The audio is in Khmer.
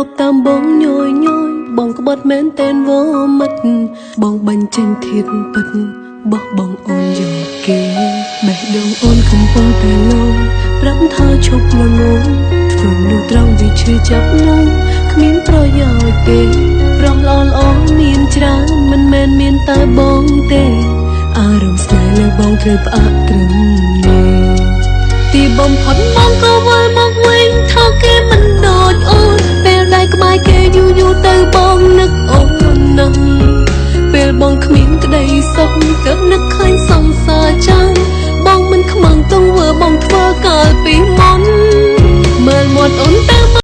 บตามបងញយញយបងក្បត់មែនតែនវមិត្តបងបាញ់ចេញធៀបពិតបោះបងអូនយកគេបេះដូងអូនកំពុងតែលោប្រាប់ថាឈប់ងងងធ្វើនោះត្រង់វាឈឺចាប់នោះគ្មានប្រយោជន៍ទេប្រំល្អល្អមានច្រើនមិនមែនមានតែបងទេអារម្មណ៍ស្នេហ៍លើបងត្រូវផ្អាកត្រឹមនេះទីបំផុតបងក៏វិលមកវិញថាគេមិនដូចអូនពេលដែលក្បែរគេយូរយូរទៅបងនឹកអូនណាស់ពេលបងគ្មានក្តីសុខទើបនឹកឃើ